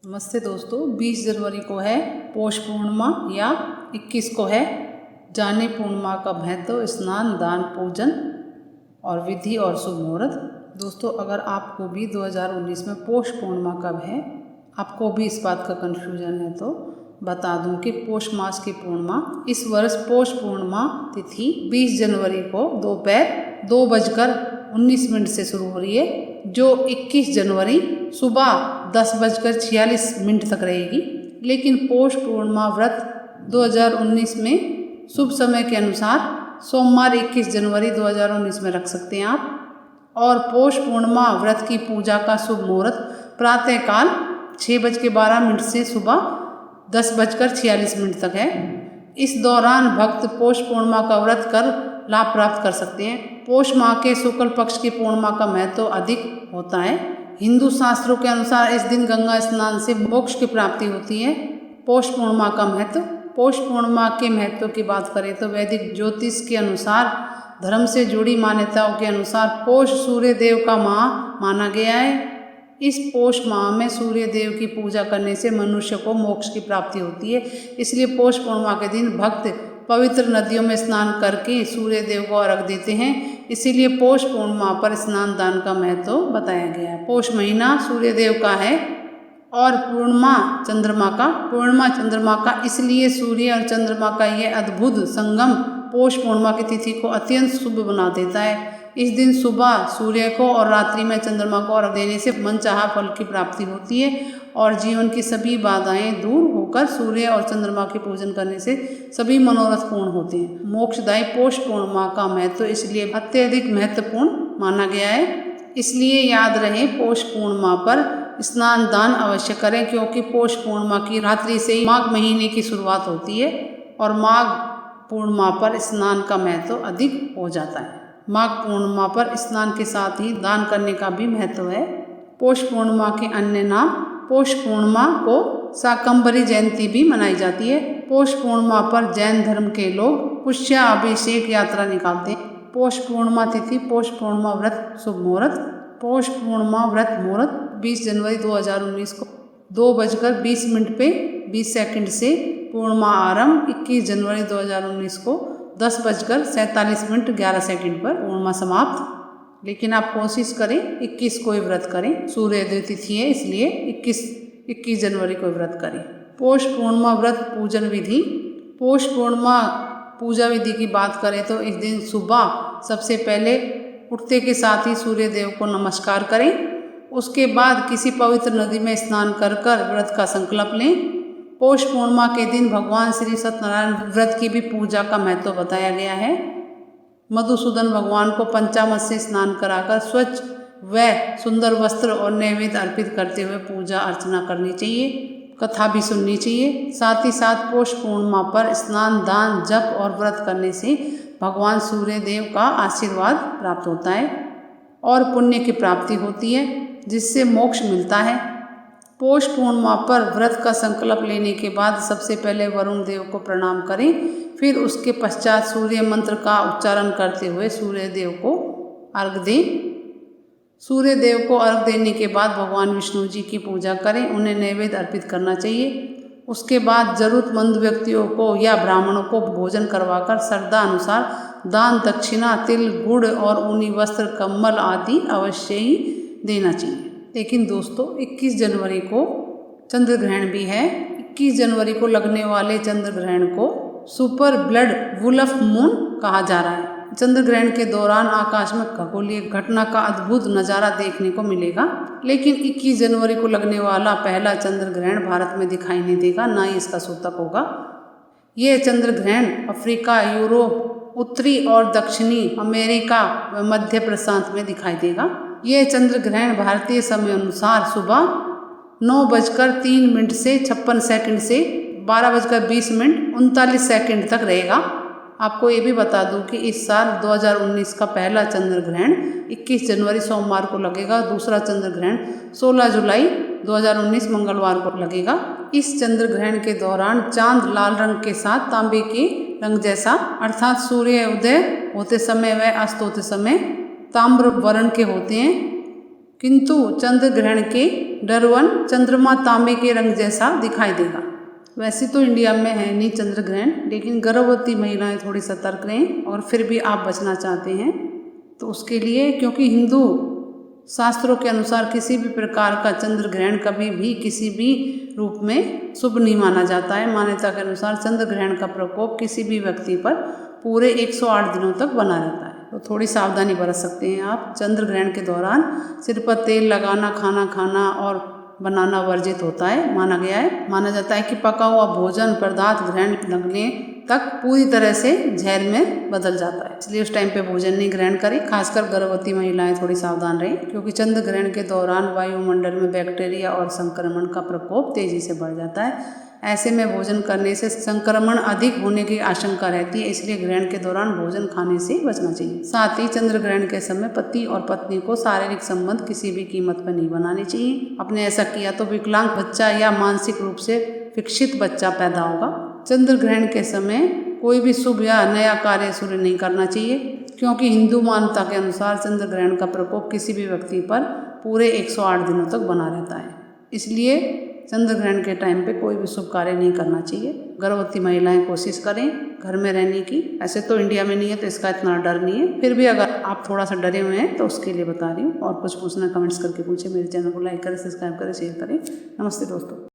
नमस्ते दोस्तों, 20 जनवरी को है पौष पूर्णिमा या 21 को है जाने पूर्णिमा का महत्व, स्नान, दान, पूजन और विधि और शुभ मुहूर्त। दोस्तों, अगर आपको भी 2019 में पौष पूर्णिमा कब है, आपको भी इस बात का कन्फ्यूजन है तो बता दूं कि पौष मास की पूर्णिमा इस वर्ष पौष पूर्णिमा तिथि 20 जनवरी को दोपहर 2:19 से शुरू हो रही है, जो 21 जनवरी सुबह 10:46 तक रहेगी। लेकिन पौष पूर्णिमा व्रत 2019 में शुभ समय के अनुसार सोमवार 21 जनवरी 2019 में रख सकते हैं आप। और पौष पूर्णिमा व्रत की पूजा का शुभ मुहूर्त प्रातःकाल 6:12 से सुबह 10:46 तक है। इस दौरान भक्त पौष पूर्णिमा का व्रत कर लाभ प्राप्त कर सकते हैं। पौष माह के शुक्ल पक्ष की पूर्णिमा का महत्व अधिक होता है। हिंदू शास्त्रों के अनुसार इस दिन गंगा स्नान से मोक्ष की प्राप्ति होती है। पौष पूर्णिमा का महत्व। पौष पूर्णिमा के महत्व की बात करें तो वैदिक ज्योतिष के अनुसार, धर्म से जुड़ी मान्यताओं के अनुसार पौष सूर्य देव का माह माना गया है। इस पौष माह में सूर्य देव की पूजा करने से मनुष्य को मोक्ष की प्राप्ति होती है। इसलिए पौष पूर्णिमा के दिन भक्त पवित्र नदियों में स्नान करके सूर्य देव को अर्घ देते हैं। इसीलिए पौष पूर्णिमा पर स्नान दान का महत्व बताया गया है। पौष महीना सूर्य देव का है और पूर्णिमा चंद्रमा का इसलिए सूर्य और चंद्रमा का यह अद्भुत संगम पौष पूर्णिमा की तिथि को अत्यंत शुभ बना देता है। इस दिन सुबह सूर्य को और रात्रि में चंद्रमा को अर्घ देने से मनचाहा फल की प्राप्ति होती है और जीवन की सभी बाधाएं दूर होकर सूर्य और चंद्रमा के पूजन करने से सभी मनोरथ पूर्ण होते हैं। मोक्षदायी पौष पूर्णिमा का महत्व इसलिए अत्यधिक महत्वपूर्ण माना गया है। इसलिए याद रहे, पौष पूर्णिमा पर स्नान दान अवश्य करें, क्योंकि पौष पूर्णिमा की रात्रि से ही माघ महीने की शुरुआत होती है और माघ पूर्णिमा पर स्नान का महत्व अधिक हो जाता है। माघ पूर्णिमा पर स्नान के साथ ही दान करने का भी महत्व है। पौष पूर्णिमा के अन्य नाम, पौष पूर्णिमा को शाकंभरी जयंती भी मनाई जाती है। पौष पूर्णिमा पर जैन धर्म के लोग पुष्याभिषेक यात्रा निकालते हैं। पौष पूर्णिमा तिथि, पौष पूर्णिमा व्रत शुभ मुहूर्त। पौष पूर्णिमा व्रत मुहूर्त 20 जनवरी 2019 को 2:20 पे 20 से पूर्णिमा आरंभ। 21 जनवरी 2019 को 10:47 11 पर पूर्णिमा समाप्त। लेकिन आप कोशिश करें 21 को ही व्रत करें, सूर्योदय तिथि है इसलिए 21 जनवरी को व्रत करें। पौष पूर्णिमा व्रत पूजन विधि। पौष पूर्णिमा पूजा विधि की बात करें तो इस दिन सुबह सबसे पहले उठते के साथ ही सूर्य देव को नमस्कार करें। उसके बाद किसी पवित्र नदी में स्नान कर व्रत का संकल्प लें। पौष पूर्णिमा के दिन भगवान श्री सत्यनारायण व्रत की भी पूजा का महत्व बताया गया है। मधुसूदन भगवान को पंचामृत से स्नान कराकर स्वच्छ व सुंदर वस्त्र और नैवेद्य अर्पित करते हुए पूजा अर्चना करनी चाहिए। कथा भी सुननी चाहिए। साथ ही साथ पौष पूर्णिमा पर स्नान दान जप और व्रत करने से भगवान सूर्य देव का आशीर्वाद प्राप्त होता है और पुण्य की प्राप्ति होती है, जिससे मोक्ष मिलता है। पौष पूर्णिमा पर व्रत का संकल्प लेने के बाद सबसे पहले वरुण देव को प्रणाम करें, फिर उसके पश्चात सूर्य मंत्र का उच्चारण करते हुए सूर्य देव को अर्घ दें। सूर्य देव को अर्घ देने के बाद भगवान विष्णु जी की पूजा करें, उन्हें नैवेद्य अर्पित करना चाहिए। उसके बाद जरूरतमंद व्यक्तियों को या ब्राह्मणों को भोजन करवाकर श्रद्धा अनुसार दान दक्षिणा, तिल, गुड़ और ऊनी वस्त्र, कम्बल आदि अवश्य ही देना चाहिए। लेकिन दोस्तों, 21 जनवरी को चंद्र ग्रहण भी है। 21 जनवरी को लगने वाले चंद्र ग्रहण को सुपर ब्लड वुल्फ मून कहा जा रहा है। चंद्र ग्रहण के दौरान आकाश में खगोलीय घटना का अद्भुत नज़ारा देखने को मिलेगा। लेकिन 21 जनवरी को लगने वाला पहला चंद्र ग्रहण भारत में दिखाई नहीं देगा, ना ही इसका सूतक होगा। यह चंद्र ग्रहण अफ्रीका, यूरोप, उत्तरी और दक्षिणी अमेरिका व मध्य प्रशांत में दिखाई देगा। यह चंद्र ग्रहण भारतीय समय अनुसार सुबह 9:03 से 56 से 12:20 39 तक रहेगा। आपको ये भी बता दूं कि इस साल 2019 का पहला चंद्र ग्रहण 21 जनवरी सोमवार को लगेगा। दूसरा चंद्र ग्रहण 16 जुलाई 2019 मंगलवार को लगेगा। इस चंद्र ग्रहण के दौरान चांद लाल रंग के साथ तांबे के रंग जैसा, अर्थात सूर्य उदय होते समय व अस्त होते समय ताम्र वर्ण के होते हैं, किंतु चंद्र ग्रहण के डर 1, चंद्रमा तांबे के रंग जैसा दिखाई देगा। वैसे तो इंडिया में है नहीं चंद्र ग्रहण, लेकिन गर्भवती महिलाएं थोड़ी सतर्क रहें और फिर भी आप बचना चाहते हैं तो उसके लिए, क्योंकि हिंदू शास्त्रों के अनुसार किसी भी प्रकार का चंद्र ग्रहण कभी भी किसी भी रूप में शुभ नहीं माना जाता है। मान्यता के अनुसार चंद्र ग्रहण का प्रकोप किसी भी व्यक्ति पर पूरे 108 दिनों तक बना रहता है, तो थोड़ी सावधानी बरत सकते हैं आप। चंद्र ग्रहण के दौरान सिर पर तेल लगाना, खाना खाना और बनाना वर्जित होता है, माना जाता है कि पका हुआ भोजन पदार्थ ग्रहण लगने तक पूरी तरह से जहर में बदल जाता है, इसलिए उस टाइम पे भोजन नहीं ग्रहण करें। खासकर गर्भवती महिलाएं थोड़ी सावधान रहें, क्योंकि चंद्र ग्रहण के दौरान वायुमंडल में बैक्टीरिया और संक्रमण का प्रकोप तेजी से बढ़ जाता है। ऐसे में भोजन करने से संक्रमण अधिक होने की आशंका रहती है, इसलिए ग्रहण के दौरान भोजन खाने से बचना चाहिए। साथ ही चंद्र ग्रहण के समय पति और पत्नी को शारीरिक संबंध किसी भी कीमत पर नहीं बनाने चाहिए। आपने ऐसा किया तो विकलांग बच्चा या मानसिक रूप से विकसित बच्चा पैदा होगा। चंद्र ग्रहण के समय कोई भी शुभ या नया कार्य शुरू नहीं करना चाहिए, क्योंकि हिंदू मान्यता के अनुसार चंद्र ग्रहण का प्रकोप किसी भी व्यक्ति पर पूरे 108 दिनों तक बना रहता है, इसलिए चंद्र ग्रहण के टाइम पे कोई भी शुभ कार्य नहीं करना चाहिए। गर्भवती महिलाएं कोशिश करें घर में रहने की। ऐसे तो इंडिया में नहीं है तो इसका इतना डर नहीं है, फिर भी अगर आप थोड़ा सा डरे हुए हैं तो उसके लिए बता रही हूँ। और कुछ पूछना कमेंट्स करके पूछे। मेरे चैनल को लाइक करें, सब्सक्राइब करें, शेयर करें। नमस्ते दोस्तों।